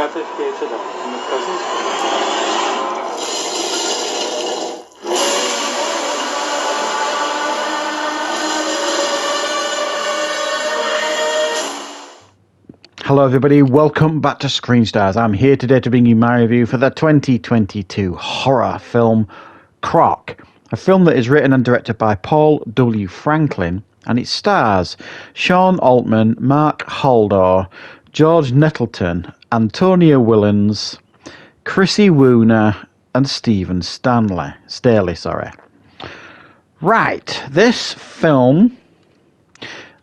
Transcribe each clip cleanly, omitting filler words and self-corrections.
Private theatre in the present. Hello everybody, welcome back to Screenstars. I'm here today to bring you my review for the 2022 horror film Croc, a film that is written and directed by Paul W. Franklin, and it stars Sean Altman, Mark Haldor, George Nettleton, Antonia Willens, Chrissy Wooner, and Stephen Staley. Right, this film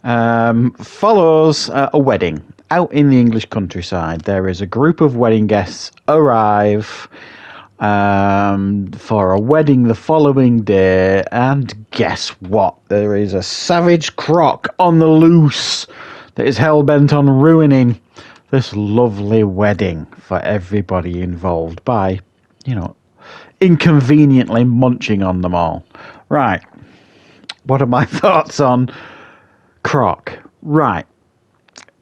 follows a wedding. Out in the English countryside, there is a group of wedding guests arrive for a wedding the following day, and guess what? There is a savage croc on the loose that is hell-bent on ruining this lovely wedding for everybody involved by, inconveniently munching on them all. Right. What are my thoughts on Croc? Right.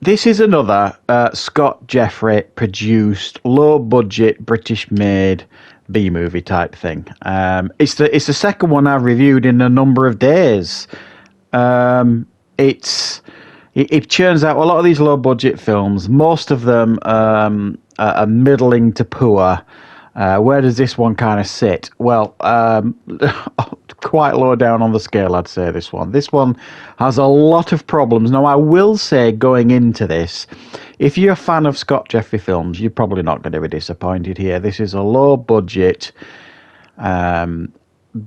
This is another Scott Jeffrey produced, low budget, British made B-movie type thing. It's the second one I've reviewed in a number of days. It churns out a lot of these low budget films. Most of them are middling to poor. Where does this one kind of sit? Well, quite low down on the scale, I'd say this one. This one has a lot of problems. Now, I will say going into this, if you're a fan of Scott Jeffrey films, you're probably not going to be disappointed here. This is a low-budget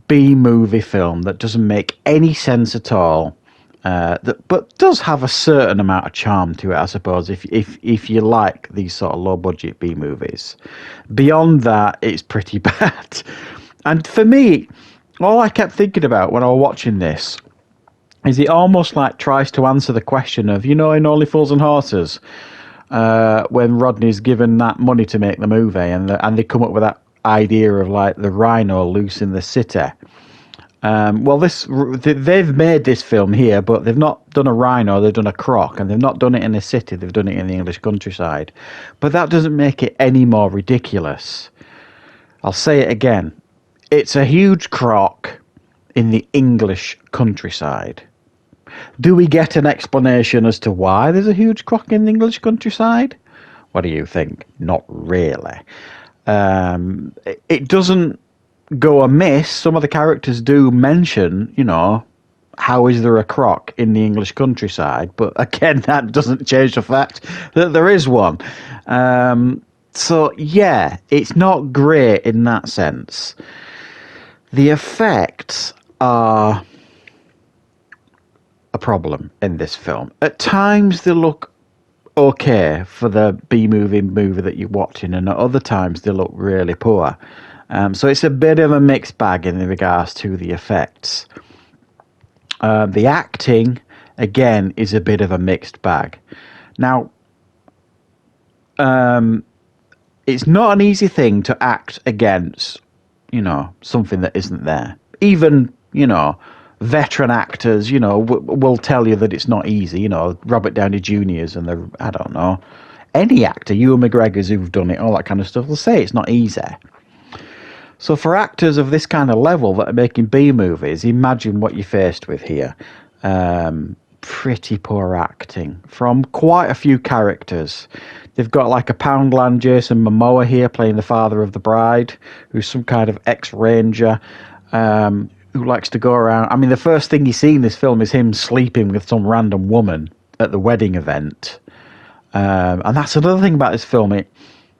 B-movie film that doesn't make any sense at all, but does have a certain amount of charm to it, I suppose, if you like these sort of low-budget B-movies. Beyond that, it's pretty bad. And for me, all I kept thinking about when I was watching this is it almost like tries to answer the question of, in Only Fools and Horses, when Rodney's given that money to make the movie, and they come up with that idea of like the rhino loose in the city. They've made this film here, but they've not done a rhino, they've done a croc, and they've not done it in a city, they've done it in the English countryside. But that doesn't make it any more ridiculous. I'll say it again. It's a huge croc in the English countryside. Do we get an explanation as to why there's a huge croc in the English countryside? What do you think? Not really. It doesn't go amiss. Some of the characters do mention, how is there a croc in the English countryside? But again, that doesn't change the fact that there is one. So, yeah, it's not great in that sense. The effects are a problem in this film. At times they look okay for the B-movie that you're watching, and at other times they look really poor. So it's a bit of a mixed bag in regards to the effects. The acting, again, is a bit of a mixed bag. Now, it's not an easy thing to act against something that isn't there. Even, veteran actors, will tell you that it's not easy. Robert Downey Jr.'s and any actor, Ewan McGregor's who've done it, all that kind of stuff, will say it's not easy. So for actors of this kind of level that are making B-movies, imagine what you're faced with here. Pretty poor acting from quite a few characters. They've got like a Poundland Jason Momoa here playing the father of the bride, who's some kind of ex-ranger who likes to go around. I mean, the first thing you see in this film is him sleeping with some random woman at the wedding event. And that's another thing about this film.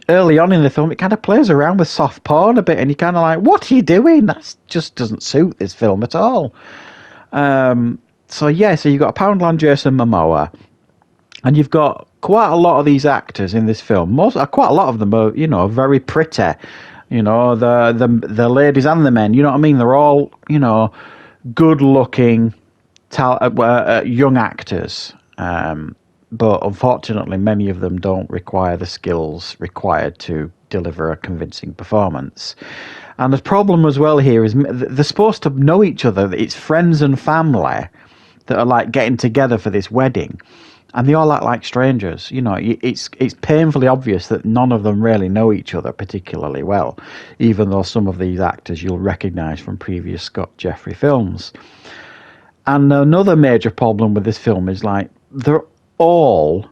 Early on in the film, it kind of plays around with soft porn a bit, and you're kind of like, what are you doing? That just doesn't suit this film at all. So you've got Poundland Jason Momoa, and you've got quite a lot of these actors in this film. Quite a lot of them are, very pretty. The ladies and the men. You know what I mean? They're all, good-looking, young actors. But unfortunately, many of them don't require the skills required to deliver a convincing performance. And the problem as well here is they're supposed to know each other. It's friends and family that are like getting together for this wedding. and they all act like strangers. It's painfully obvious that none of them really know each other particularly well, even though some of these actors you'll recognise from previous Scott Jeffrey films. And another major problem with this film is, like, they're all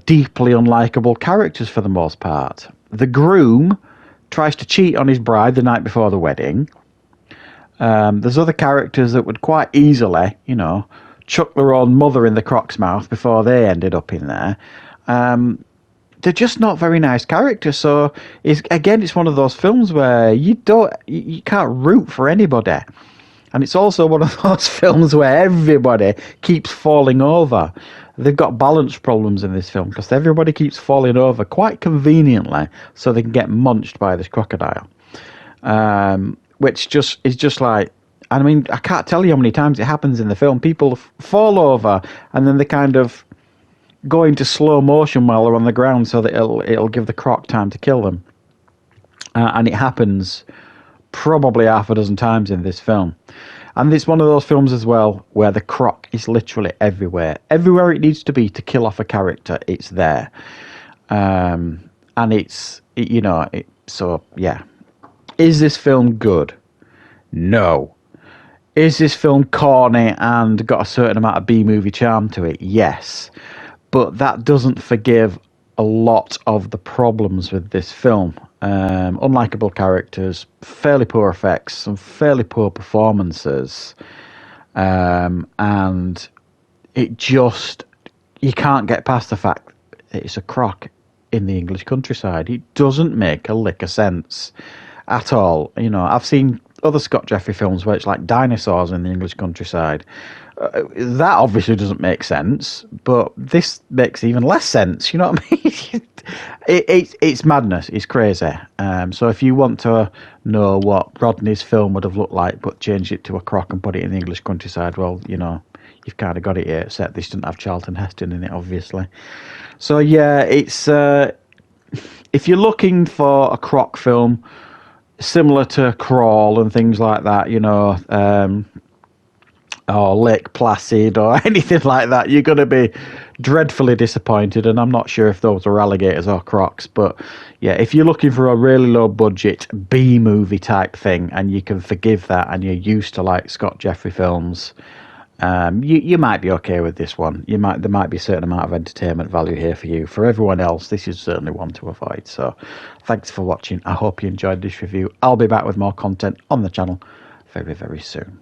deeply unlikable characters for the most part. The groom tries to cheat on his bride the night before the wedding. There's other characters that would quite easily, chuck their own mother in the Croc's mouth before they ended up in there. They're just not very nice characters. So it's one of those films where you can't root for anybody. And it's also one of those films where everybody keeps falling over. They've got balance problems in this film because everybody keeps falling over quite conveniently so they can get munched by this crocodile. Which is just like, I mean, I can't tell you how many times it happens in the film. People fall over and then they kind of go into slow motion while they're on the ground so that it'll give the Croc time to kill them. And it happens probably half a dozen times in this film. And it's one of those films as well where the Croc is literally everywhere. Everywhere it needs to be to kill off a character, it's there. And so, yeah. Is this film good? No. Is this film corny and got a certain amount of B-movie charm to it? Yes. But that doesn't forgive a lot of the problems with this film. Unlikable characters, fairly poor effects, some fairly poor performances. And it just... You can't get past the fact that it's a croc in the English countryside. It doesn't make a lick of sense at all. I've seen other Scott Jeffrey films where it's like dinosaurs in the English countryside. That obviously doesn't make sense, but this makes even less sense. You know what I mean? It's madness. It's crazy. So if you want to know what Rodney's film would have looked like, but change it to a croc and put it in the English countryside, well, you've kind of got it here, except this didn't have Charlton Heston in it, obviously. So yeah, it's if you're looking for a croc film similar to Crawl and things like that, or Lake Placid or anything like that, you're going to be dreadfully disappointed. And I'm not sure if those are alligators or crocs, but yeah, if you're looking for a really low budget B-movie type thing and you can forgive that and you're used to like Scott Jeffrey films, you might be okay with this one. There might be a certain amount of entertainment value here for you. For everyone else, this is certainly one to avoid. So thanks for watching. I hope you enjoyed this review. I'll be back with more content on the channel very, very soon.